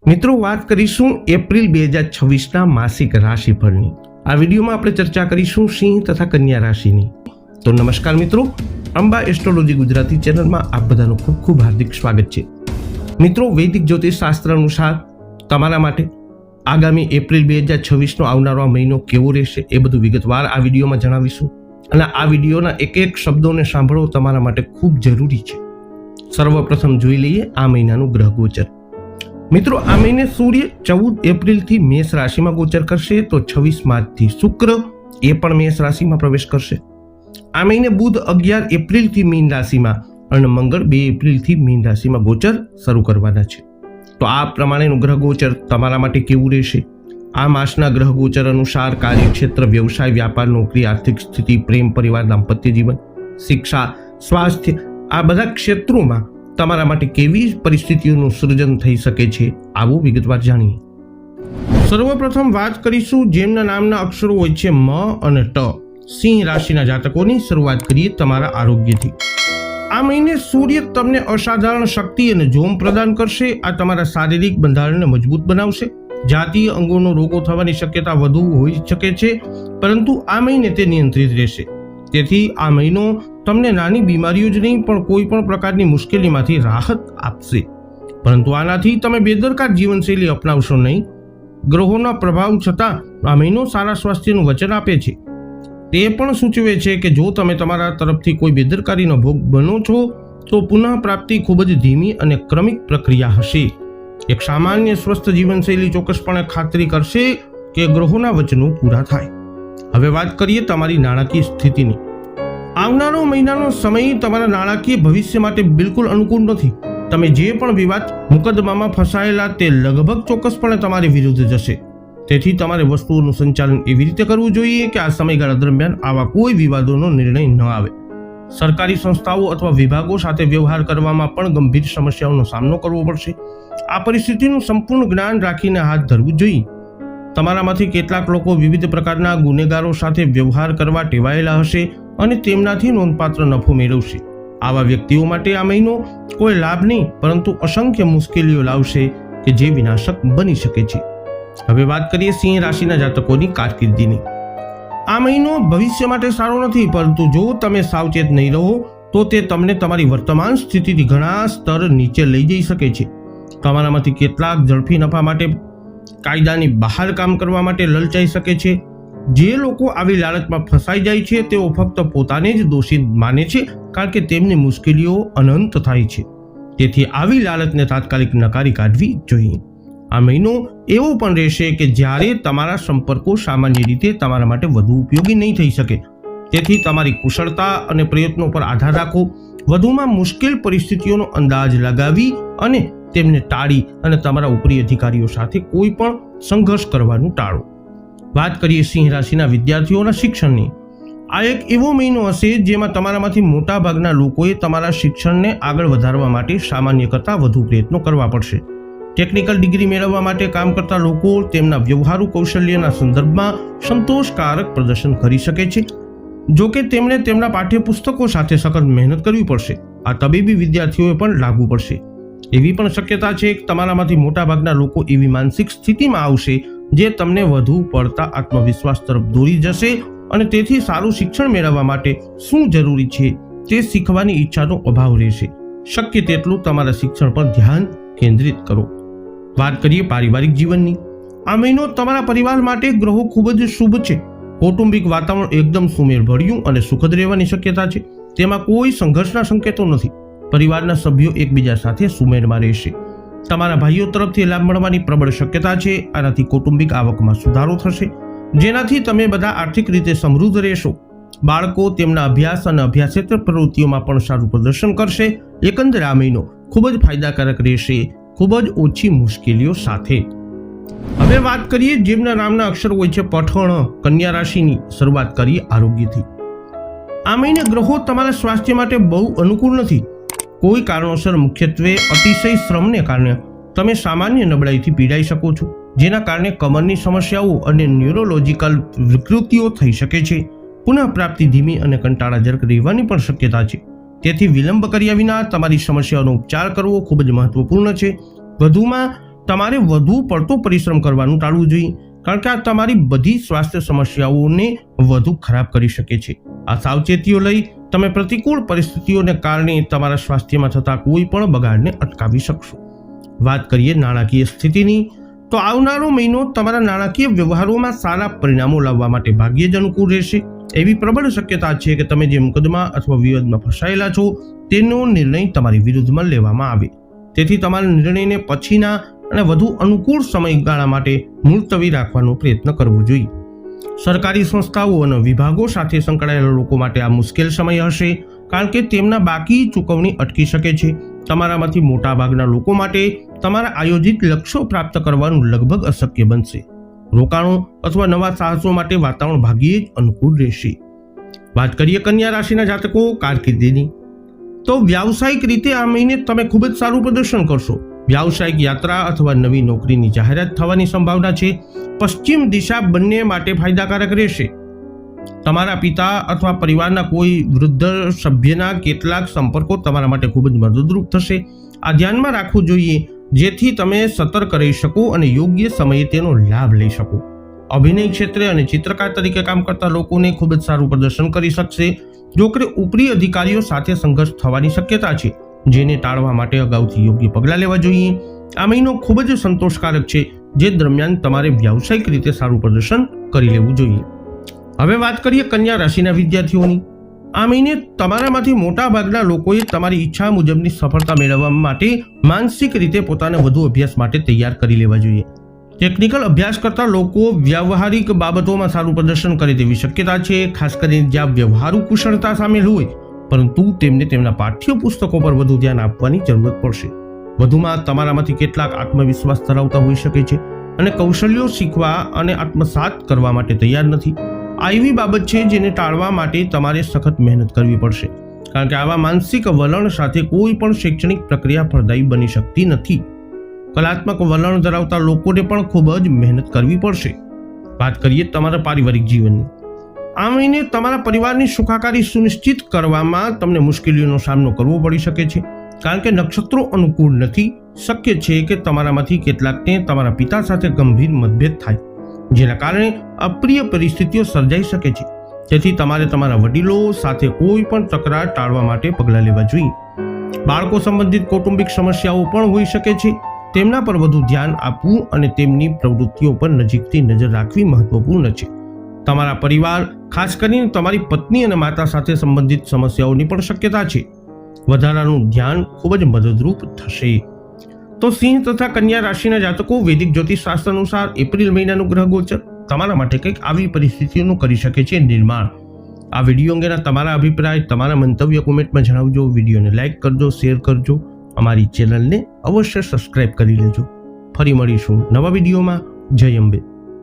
મિત્રો વાત કરીશું એપ્રિલ 2026ના માસિક રાશિફળની। આ વિડીયોમાં આપણે ચર્ચા કરીશું સિંહ તથા કન્યા રાશિની। તો નમસ્કાર મિત્રો, અંબા એસ્ટ્રોલોજી ગુજરાતી ચેનલમાં આપ બધાનું ખૂબ ખૂબ હાર્દિક સ્વાગત છે। મિત્રો, વૈદિક જ્યોતિષ શાસ્ત્ર અનુસાર તમારા માટે આગામી એપ્રિલ 2026નો આવનારો મહિનો કેવો રહેશે એ બધું વિગતવાર આ વિડીયોમાં જણાવીશું અને આ વિડીયોના એક એક શબ્દોને સાંભળવો તમારા માટે ખૂબ જરૂરી છે। સર્વપ્રથમ જોઈ લઈએ આ મહિનાનું ગ્રહ ગોચર। મિત્રો, આ મહિને સૂર્ય 14 એપ્રિલથી મેષ રાશિમાં ગોચર કરશે તો 26 માર્ચથી શુક્ર એ પણ મેષ રાશિમાં પ્રવેશ કરશે। આ મહિને બુધ 11 એપ્રિલથી મીન રાશિમાં અને મંગળ 2 એપ્રિલથી મીન રાશિમાં ગોચર શરૂ કરવાના છે। તો આ પ્રમાણેનું ગ્રહ ગોચર તમારા માટે કેવું રહેશે? આ માસના ગ્રહ ગોચર અનુસાર કાર્યક્ષેત્ર, વ્યવસાય, વ્યાપાર, નોકરી, આર્થિક સ્થિતિ, પ્રેમ, પરિવાર, દાંપત્ય જીવન, શિક્ષા, સ્વાસ્થ્ય આ બધા ક્ષેત્રોમાં તમારા માટે કેવી પરિસ્થિતિઓનું સર્જન થઈ શકે છે આવું વિગતવાર જાણીએ। સર્વપ્રથમ વાત કરીશું જેમના નામના અક્ષરો હોય છે મ અને ટ, સિંહ રાશિના જાતકોની। શરૂઆત કરીએ તમારા આરોગ્યથી। આ મહિને સૂર્ય તમને અસાધારણ શક્તિ અને જોમ પ્રદાન કરશે। આ તમારા શારીરિક બંધારણને મજબૂત બનાવશે। જાતીય અંગોનો રોગો થવાની શક્યતા વધુ હોઈ શકે છે, પરંતુ આ મહિને તે નિયંત્રિત રહેશે। તેથી આ મહિનો તમને નાની બીમારીઓ જ નહીં પણ કોઈ પણ પ્રકારની મુશ્કેલીમાંથી રાહત આપશે। પરંતુ આનાથી તમે બેદરકાર જીવનશૈલી અપનાવશો નહીં। ગ્રહોના પ્રભાવ છતાં આ મહિનો સારા સ્વાસ્થ્યનું વચન આપે છે। તે પણ સૂચવે છે કે જો તમે તમારા તરફથી કોઈ બેદરકારીનો ભોગ બનો છો તો પુનઃ પ્રાપ્તિ ખૂબ જ ધીમી અને ક્રમિક પ્રક્રિયા હશે। એક સામાન્ય સ્વસ્થ જીવનશૈલી ચોક્કસપણે ખાતરી કરશે કે ગ્રહોના વચનો પૂરા થાય। હવે વાત કરીએ તમારી નાણાકીય સ્થિતિની। આવનારો મહિનાનો સમય તમારા નાણાકીય ભવિષ્ય માટે બિલકુલ અનુકૂળ નથી। તમે જે પણ વિવાદ મુકદ્દમામાં ફસાયેલા તે લગભગ ચોક્કસપણે તમારી વિરુદ્ધ જશે। તેથી તમારે વસ્તુઓનું સંચાલન એવી રીતે કરવું જોઈએ કે આ સમયગાળા દરમિયાન આવા કોઈ વિવાદોનો નિર્ણય ન આવે। સરકારી સંસ્થાઓ અથવા વિભાગો સાથે વ્યવહાર કરવામાં પણ ગંભીર સમસ્યાઓનો સામનો કરવો પડશે। આ પરિસ્થિતિનું સંપૂર્ણ જ્ઞાન રાખીને હાથ ધરવું જોઈએ। તમારામાંથી કેટલાક લોકો વિવિધ પ્રકારના ગુનેગારો સાથે વ્યવહાર કરવા ટેવાયેલા હશે અને તેમનાથી નોંધપાત્ર નફો મેળવશે। આવા વ્યક્તિઓ માટે આ મહિનો કોઈ લાભ નહીં પરંતુ અસંખ્ય મુશ્કેલીઓ લાવશે કે જે વિનાશક બની શકે છે। હવે વાત કરીએ સિંહ રાશિના જાતકોની કારકિર્દીની। આ મહિનો ભવિષ્ય માટે સારો નથી, પરંતુ જો તમે સાવચેત નહીં રહો તો તે તમને તમારી વર્તમાન સ્થિતિથી ઘણા સ્તર નીચે લઈ જઈ શકે છે। તમારામાંથી કેટલાક ઝડપી નફા માટે કાયદાની બહાર કામ કરવા માટે લલચાઈ શકે છે। જે લોકો આવી લાલચમાં ફસાઈ જાય છે તેઓ ફક્ત પોતાને જ દોષિત માને છે, કારણ કે તેમની મુશ્કેલીઓ અનંત થાય છે। તેથી આવી લાલચને તાત્કાલિક નકારી કાઢવી જોઈએ। આ મહિનો એવો પણ રહેશે કે જ્યારે તમારા સંપર્કો સામાન્ય રીતે તમારા માટે વધુ ઉપયોગી નહીં થઈ શકે। તેથી તમારી કુશળતા અને પ્રયત્નો પર આધાર રાખો। વધુમાં મુશ્કેલ પરિસ્થિતિઓનો અંદાજ લગાવી અને તેમને ટાળી અને તમારા ઉપરી અધિકારીઓ સાથે કોઈ પણ સંઘર્ષ કરવાનું ટાળો। વાત કરીએ સિંહ રાશિના વિદ્યાર્થીઓના શિક્ષણની। આ એક એવો મહિનો હશે જેમાં તમારામાંથી મોટા ભાગના લોકોએ તમારા શિક્ષણને આગળ વધારવા માટે સામાન્ય કરતાં વધુ પ્રયત્નો કરવા પડશે। ટેકનિકલ ડિગ્રી મેળવવા માટે કામ કરતા લોકો તેમના વ્યવહારુ કૌશલ્યના સંદર્ભમાં સંતોષકારક પ્રદર્શન કરી શકે છે। જો કે તેમણે તેમના પાઠ્યપુસ્તકો સાથે સખત મહેનત કરવી પડશે। આ તબીબી વિદ્યાર્થીઓએ પણ લાગુ પડશે। એવી પણ શક્યતા છે કે તમારામાંથી મોટા ભાગના લોકો એવી માનસિક સ્થિતિમાં આવશે જે તમને વધુ પડતા આત્મવિશ્વાસ તરફ દોરી જશે અને તેથી સારું શિક્ષણ મેળવવા માટે શું જરૂરી છે તે શીખવાની ઈચ્છાનો અભાવ રહેશે। શક્ય તેટલું તમારા શિક્ષણ પર ધ્યાન કેન્દ્રિત કરો। વાત કરીએ પારિવારિક જીવનની। આ મહિનો તમારા પરિવાર માટે ગ્રહો ખૂબ જ શુભ છે। કૌટુંબિક વાતાવરણ એકદમ સુમેળભર્યું અને સુખદ રહેવાની શક્યતા છે। તેમાં કોઈ સંઘર્ષના સંકેતો નથી। પરિવારના સભ્યો એકબીજા સાથે સુમેળમાં રહેશે। તમારા ભાઈઓ તરફથી લાભ મળવાની પ્રબળ શક્યતા છે। આનાથી કૌટુંબિક આવકમાં સુધારો થશે, જેનાથી તમે બધા આર્થિક રીતે સમૃદ્ધ રહેશો। બાળકો તેમના અભ્યાસ અને અભ્યાસેતર પ્રવૃત્તિઓમાં પણ સારું પ્રદર્શન કરશે। એકંદરે આ મહિનો ખૂબ જ ફાયદાકારક રહેશે, ખૂબ જ ઓછી મુશ્કેલીઓ સાથે। હવે વાત કરીએ જેમના નામના અક્ષર હોય છે પઠણ, કન્યા રાશિની। શરૂઆત કરીએ આરોગ્યથી। આ મહિને ગ્રહો તમારા સ્વાસ્થ્ય માટે બહુ અનુકૂળ નથી। કોઈ કારણોસર, મુખ્યત્વે અતિશય શ્રમને કારણે તમે સામાન્ય નબળાઈથી પીડાઈ શકો છો, જેના કારણે કમરની સમસ્યાઓ અને ન્યુરોલોજીકલ વિકૃતિઓ થઈ શકે છે। પુનઃ પ્રાપ્તિ ધીમી અને કંટાળાજનક રહેવાની પણ શક્યતા છે। તેથી વિલંબ કર્યા વિના તમારી સમસ્યાઓનો ઉપચાર કરવો ખૂબ જ મહત્વપૂર્ણ છે। વધુમાં તમારે વધુ પડતો પરિશ્રમ કરવાનું ટાળવું જોઈએ, કારણ કે આ તમારી બધી સ્વાસ્થ્ય સમસ્યાઓને વધુ ખરાબ કરી શકે છે. આ સાવચેતીઓ લઈ તમે પ્રતિકૂળ પરિસ્થિતિઓને કારણે તમારા સ્વાસ્થ્યમાં થતા કોઈ પણ બગાડને અટકાવી શકશો. વાત કરીએ નાણાકીય સ્થિતિની, તો આવનારો મહિનો તમારા નાણાકીય વ્યવહારોમાં સારા પરિણામો લાવવા માટે ભાગ્યે જ અનુકૂળ રહેશે. એવી પ્રબળ શક્યતા છે કે તમે જે મુકદ્દમા અથવા વિવાદમાં ફસાયેલા છો તેનો નિર્ણય તમારી વિરુદ્ધમાં લેવામાં આવે. તેથી તમારા નિર્ણયને પછીના અને વધુ અનુકૂળ સમયગાળા માટે મુલતવી રાખવાનો પ્રયત્ન કરવો જોઈએ. સરકારી સંસ્થાઓ અને વિભાગો સાથે સંકળાયેલા લોકો માટે આ મુશ્કેલ સમય હશે, કારણ કે તેમના બાકી ચૂકવણી અટકી શકે છે. તમારામાંથી મોટા ભાગના લોકો માટે તમારા આયોજિત લક્ષ્યો પ્રાપ્ત કરવાનું લગભગ અશક્ય બનશે. રોકાણો અથવા નવા સાહસો માટે વાતાવરણ ભાગ્યે જ અનુકૂળ રહેશે. વાત કરીએ કન્યા રાશિના જાતકો કારકિર્દીની, તો વ્યાવસાયિક રીતે આ મહિને તમે ખૂબ જ સારું પ્રદર્શન કરશો. વ્યાવસાયિક યાત્રા અથવા નવી નોકરીની જાહેરાત થવાની સંભાવના છે. પશ્ચિમ દિશા બંને માટે ફાયદાકારક રહેશે. તમારા પિતા અથવા પરિવારના કોઈ વૃદ્ધ સભ્યના કેટલાક સંપર્કો તમારા માટે ખૂબ જ મદદરૂપ થશે. આ ધ્યાનમાં રાખવું જોઈએ જેથી તમે સતર્ક રહી શકો અને યોગ્ય સમયે તેનો લાભ લઈ શકો. અભિનય ક્ષેત્રે અને ચિત્રકાર તરીકે કામ કરતા લોકોને ખૂબ જ સારું પ્રદર્શન કરી શકશે. જોકે ઉપરી અધિકારીઓ સાથે સંઘર્ષ થવાની શક્યતા છે, જેને ટાળવા માટે અગાઉથી યોગ્ય પગલાં લેવા જોઈએ. આ મહિનો ખૂબ જ સંતોષકારક છે, જે દરમિયાન તમારે વ્યાવસાયિક રીતે સારું પ્રદર્શન કરી લેવું જોઈએ. હવે વાત કરીએ કન્યા રાશિના વિદ્યાર્થીઓની. આ મહિને તમારામાંથી મોટા ભાગના લોકોએ તમારી ઈચ્છા મુજબની સફળતા મેળવવા માટે માનસિક રીતે પોતાને વધુ અભ્યાસ માટે તૈયાર કરી લેવા જોઈએ. ટેકનિકલ અભ્યાસ કરતા લોકો વ્યવહારિક બાબતોમાં સારું પ્રદર્શન કરે તેવી શક્યતા છે, ખાસ કરીને જ્યાં વ્યવહારુ કુશળતા સામેલ હોય, પરંતુ તેમને તેમના પાઠ્ય પુસ્તકો પર વધુ ધ્યાન આપવાની જરૂરત પડશે. વધુમાં તમારામાંથી કેટલાક આત્મવિશ્વાસ ધરાવતા હોઈ શકે છે અને કૌશલ્યો શીખવા અને આત્મસાત કરવા માટે તૈયાર નથી. આ એવી બાબત છે જેને ટાળવા માટે તમારે સખત મહેનત કરવી પડશે, કારણ કે આવા માનસિક વલણ સાથે કોઈ પણ શૈક્ષણિક પ્રક્રિયા ફળદાયી બની શકતી નથી. કલાત્મક વલણ ધરાવતા લોકોને પણ ખૂબ જ મહેનત કરવી પડશે. વાત કરીએ તમારા પારિવારિક જીવનની. આ મહિને તમારા પરિવારની સુખાકારી સુનિશ્ચિત કરવામાં તમને મુશ્કેલીઓનો સામનો કરવો પડી શકે છે, કારણ કે નક્ષત્રો અનુકૂળ નથી. શક્ય છે કે તમારામાંથી કેટલાકને તમારા પિતા સાથે ગંભીર મતભેદ થાય, જેના કારણે અપ્રિય પરિસ્થિતિઓ સર્જાઈ શકે છે. તેથી તમારે તમારા વડીલો સાથે કોઈ પણ તકરાર ટાળવા માટે પગલાં લેવા જોઈએ. બાળકો સંબંધિત કૌટુંબિક સમસ્યાઓ પણ હોઈ શકે છે. તેમના પર વધુ ધ્યાન આપવું અને તેમની પ્રવૃત્તિઓ પર નજીકથી નજર રાખવી મહત્વપૂર્ણ છે. તમારા પરિવાર, ખાસ કરીને તમારી પત્ની અને માતા સાથે સંબંધિત સમસ્યાઓની પણ શક્યતા છે. વધારાનું ધ્યાન ખૂબ જ મદદરૂપ થશે. તો સિંહ તથા કન્યા રાશિના જાતકો, વૈદિક જ્યોતિષશાસ્ત્ર અનુસાર એપ્રિલ મહિનાનું ગ્રહ ગોચર તમારા માટે કંઈક આવી પરિસ્થિતિઓનું કરી શકે છે નિર્માણ. આ વિડીયો અંગેના તમારા અભિપ્રાય, તમારા મંતવ્ય કોમેન્ટમાં જણાવજો. વિડીયોને લાઇક કરજો, શેર કરજો. અમારી ચેનલને અવશ્ય સબસ્ક્રાઇબ કરી લેજો. ફરી મળીશું નવા વિડીયોમાં. જય અંબે.